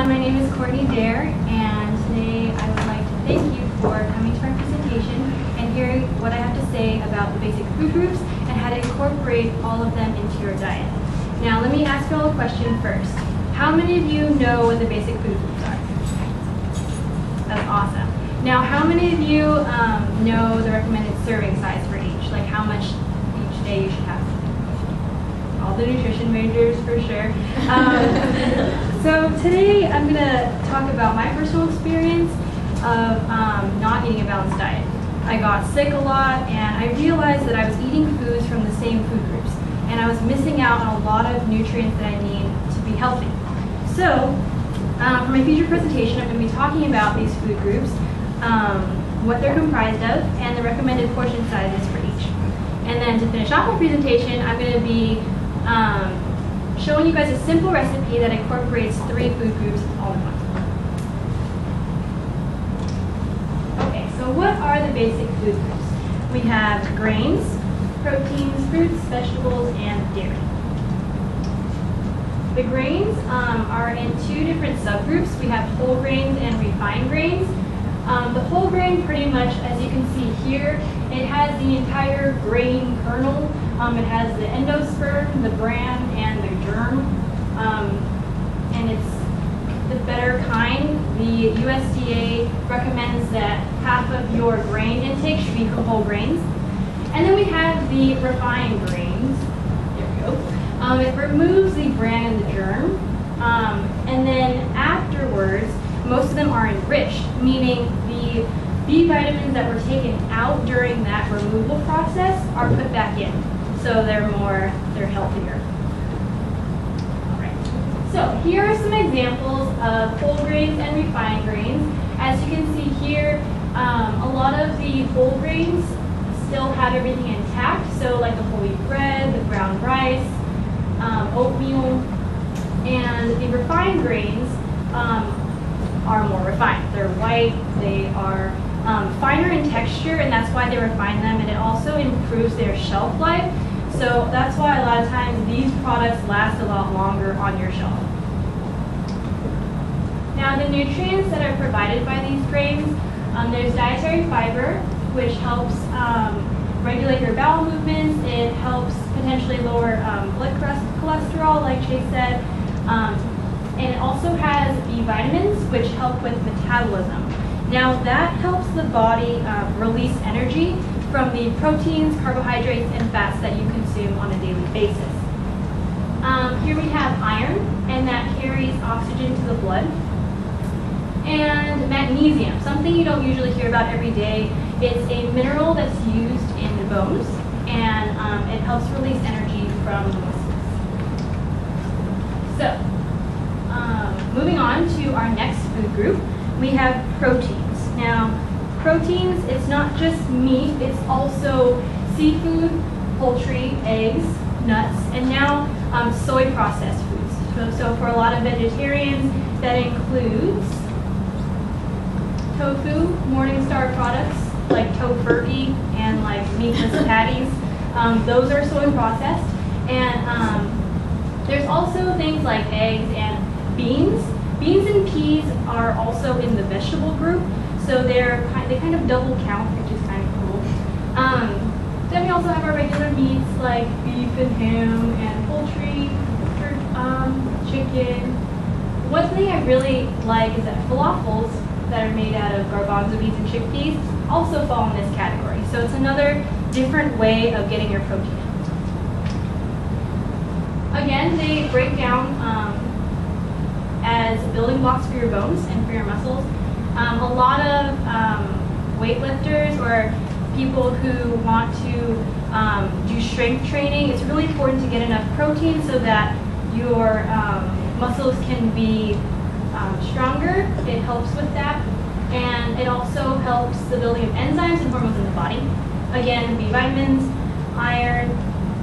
My name is Courtney Dare, and today I would like to thank you for coming to my presentation and hearing what I have to say about the basic food groups and how to incorporate all of them into your diet. Now, let me ask you all a question first. How many of you know what the basic food groups are? That's awesome. Now, how many of you know the recommended serving size for each? Like how much each day you should have? All the nutrition majors for sure. So today I'm going to talk about my personal experience of not eating a balanced diet. I got sick a lot and I realized that I was eating foods from the same food groups and I was missing out on a lot of nutrients that I need to be healthy. So for my future presentation I'm going to be talking about these food groups, what they're comprised of, and the recommended portion sizes for each. And then to finish off my presentation I'm going to be showing you guys a simple recipe that incorporates 3 food groups all in one. Okay, so what are the basic food groups? We have grains, proteins, fruits, vegetables, and dairy. The grains are in 2 different subgroups. We have whole grains and refined grains. The whole grain, pretty much, as you can see here, it has the entire grain kernel. It has the endosperm, the bran, and the germ. And it's the better kind. The USDA recommends that half of your grain intake should be whole grains. And then we have the refined grains. There we go. It removes the bran and the germ. And then afterwards, most of them are enriched, meaning the B vitamins that were taken out during that removal process are put back in. So they're healthier. All right. So here are some examples of whole grains and refined grains. As you can see here, a lot of the whole grains still have everything intact. So like the whole wheat bread, the brown rice, oatmeal, and the refined grains are more refined. They're white, they are finer in texture, and that's why they refine them, and it also improves their shelf life. So that's why a lot of times these products last a lot longer on your shelf. Now the nutrients that are provided by these grains, there's dietary fiber, which helps regulate your bowel movements. It helps potentially lower blood cholesterol, like Chase said. And it also has B vitamins, which help with metabolism. Now that helps the body release energy from the proteins, carbohydrates, and fats that you consume on a daily basis. Here we have iron, and that carries oxygen to the blood. And magnesium, something you don't usually hear about every day. It's a mineral that's used in the bones, and it helps release energy from the muscles. So, moving on to our next food group, we have proteins. Now, proteins, it's not just meat, it's also seafood, poultry, eggs, nuts, and now soy processed foods. So for a lot of vegetarians, that includes tofu, Morningstar products like Tofurkey and like meatless patties. Those are soy processed. And there's also things like eggs and beans. Beans and peas are also in the vegetable group, so they kind of double count, which is kind of cool. Then we also have our regular meats like beef and ham and poultry, chicken. One thing I really like is that falafels that are made out of garbanzo beans and chickpeas also fall in this category. So it's another different way of getting your protein in. Again, they break down as building blocks for your bones and for your muscles. A lot of weightlifters or people who want to do strength training, it's really important to get enough protein so that your muscles can be stronger. It helps with that. And it also helps the building of enzymes and hormones in the body. Again, B vitamins, iron,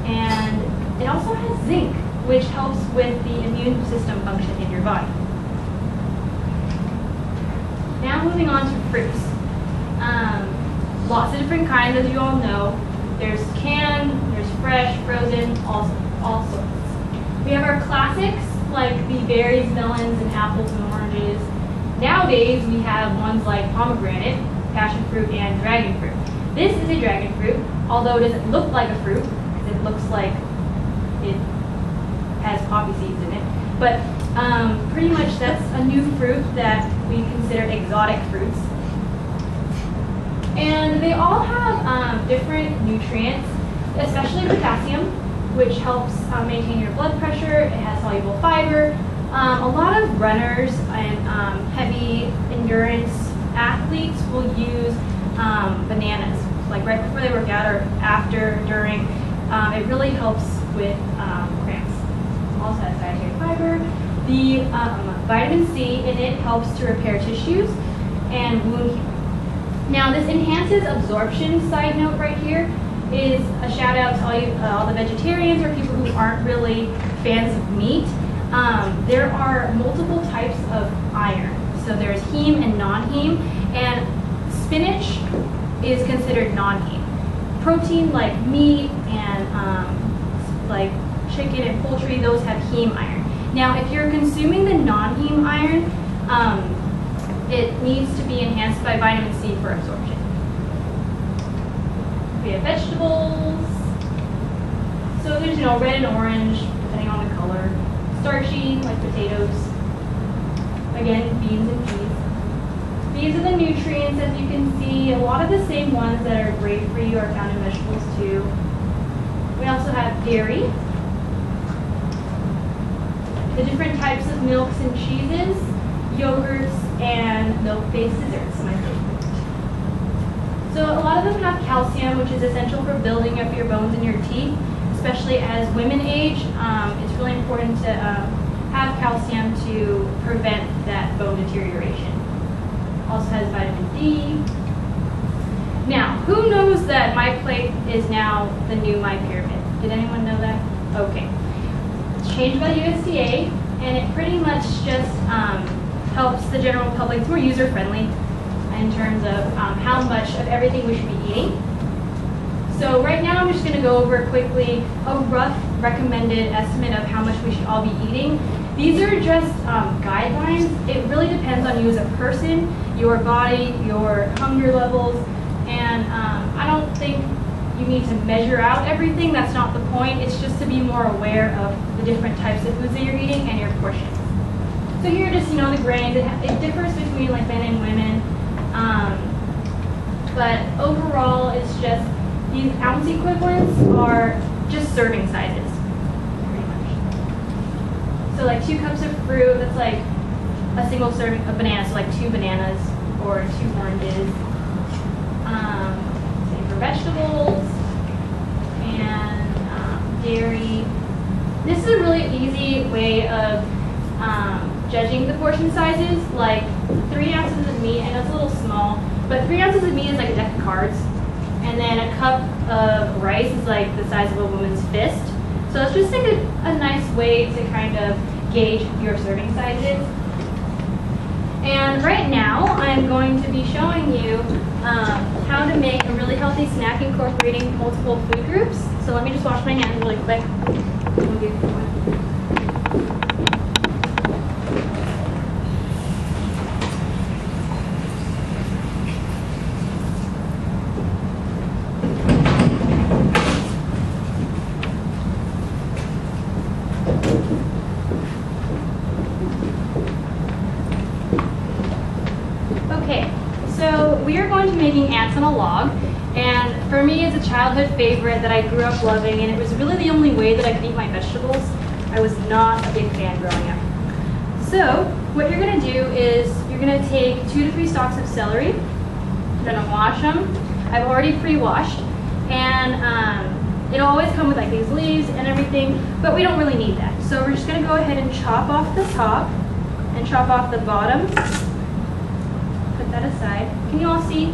and it also has zinc, which helps with the immune system function in your body. Now moving on to fruits. Lots of different kinds, as you all know. There's canned, there's fresh, frozen, all sorts. We have our classics, like the berries, melons, and apples and oranges. Nowadays, we have ones like pomegranate, passion fruit, and dragon fruit. This is a dragon fruit, although it doesn't look like a fruit, because it looks like it has poppy seeds in it. But pretty much that's a new fruit that we consider exotic fruits. And they all have different nutrients, especially potassium, which helps maintain your blood pressure. It has soluble fiber. A lot of runners and heavy endurance athletes will use bananas, like right before they work out or after, during. It really helps with cramps. Also has dietary fiber. The vitamin C in it helps to repair tissues and wound healing. Now this enhances absorption, side note right here, is a shout out to all the vegetarians or people who aren't really fans of meat. There are multiple types of iron. So there's heme and non-heme, and spinach is considered non-heme. Protein like meat and like chicken and poultry, those have heme iron. Now if you're consuming the non-heme iron, it needs to be enhanced by vitamin C for absorption. We have vegetables. So there's, red and orange, depending on the color. Starchy, like potatoes. Again, beans and peas. These are the nutrients, as you can see. A lot of the same ones that are great for you are found in vegetables too. We also have dairy. The different types of milks and cheeses, yogurts, and milk-based desserts, my favorite. So a lot of them have calcium, which is essential for building up your bones and your teeth, especially as women age. It's really important to have calcium to prevent that bone deterioration. Also has vitamin D. Now, who knows that MyPlate is now the new MyPyramid? Did anyone know that? Okay. It's changed by the USDA, and it pretty much just helps the general public. It's more user-friendly in terms of how much of everything we should be eating. So right now I'm just going to go over quickly a rough recommended estimate of how much we should all be eating. These are just guidelines. It really depends on you as a person, your body, your hunger levels, and I don't think you need to measure out everything. That's not the point. It's just to be more aware of the different types of foods that you're eating and your portions. So here are just, the grains. It differs between like men and women. But overall, it's just these ounce equivalents are just serving sizes, pretty much. So like 2 cups of fruit, that's like a single serving of bananas, so like 2 bananas or 2 oranges. Same for vegetables and dairy. This is a really easy way of judging the portion sizes. Like 3 ounces of meat, I know it's a little small, but 3 ounces of meat is like a deck of cards. And then a cup of rice is like the size of a woman's fist. So it's just like a nice way to kind of gauge your serving sizes. And right now, I'm going to be showing you how to make a really healthy snack incorporating multiple food groups. So let me just wash my hands really quick. So we are going to be making ants on a log, and for me it's a childhood favorite that I grew up loving, and it was really the only way that I could eat my vegetables. I was not a big fan growing up. So what you're going to do is you're going to take 2 to 3 stalks of celery. You're going to wash them. I've already pre-washed, and it'll always come with like these leaves and everything, but we don't really need that. So we're just going to go ahead and chop off the top and chop off the bottom. That aside. Can you all see?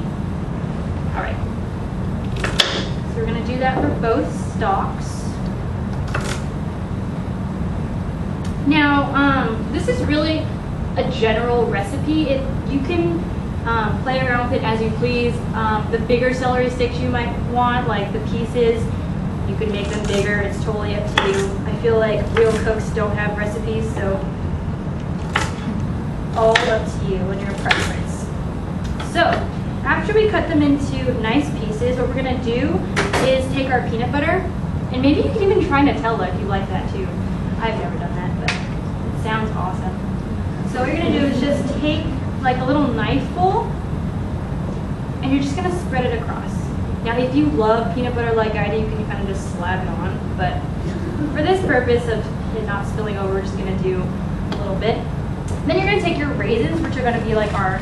All right. So we're going to do that for both stalks. Now, this is really a general recipe. You can play around with it as you please. The bigger celery sticks you might want, like the pieces, you can make them bigger. It's totally up to you. I feel like real cooks don't have recipes, so all up to you and your preference. So after we cut them into nice pieces, what we're gonna do is take our peanut butter, and maybe you can even try Nutella if you like that too. I've never done that, but it sounds awesome. So what you're gonna do is just take like a little knifeful, and you're just gonna spread it across. Now if you love peanut butter like I do, you can kind of just slap it on, but for this purpose of it not spilling over, we're just gonna do a little bit. Then you're gonna take your raisins, which are gonna be like our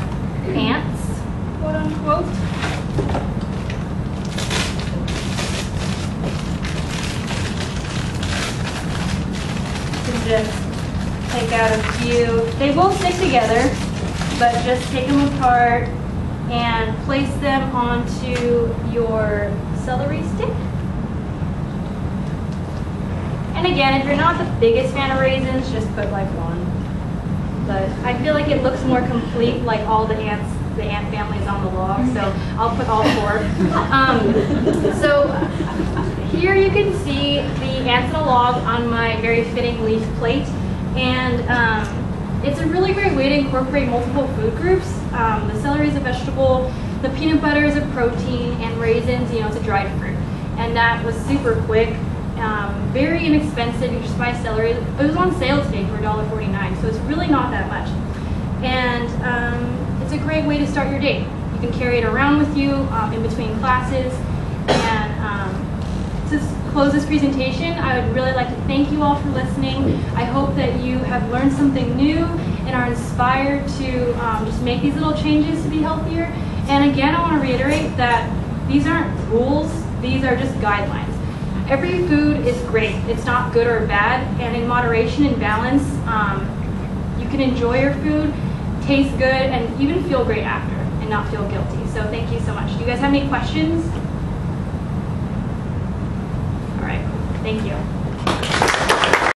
ants, quote unquote. You can just take out a few. They will stick together, but just take them apart and place them onto your celery stick. And again, if you're not the biggest fan of raisins, just put like one. But I feel like it looks more complete, like all the ant families on the log, so I'll put all 4. So here you can see the ants on a log on my very fitting leaf plate, and it's a really great way to incorporate multiple food groups. The celery is a vegetable, the peanut butter is a protein, and raisins, you know, it's a dried fruit. And that was super quick. Very inexpensive. You just buy celery. It was on sale today for $1.49, so it's really not that much. And it's a great way to start your day. You can carry it around with you in between classes. And to close this presentation, I would really like to thank you all for listening. I hope that you have learned something new and are inspired to just make these little changes to be healthier. And again, I want to reiterate that these aren't rules. These are just guidelines. Every food is great. It's not good or bad, and in moderation and balance, you can enjoy your food, taste good, and even feel great after, and not feel guilty. So thank you so much. Do you guys have any questions? All right, thank you.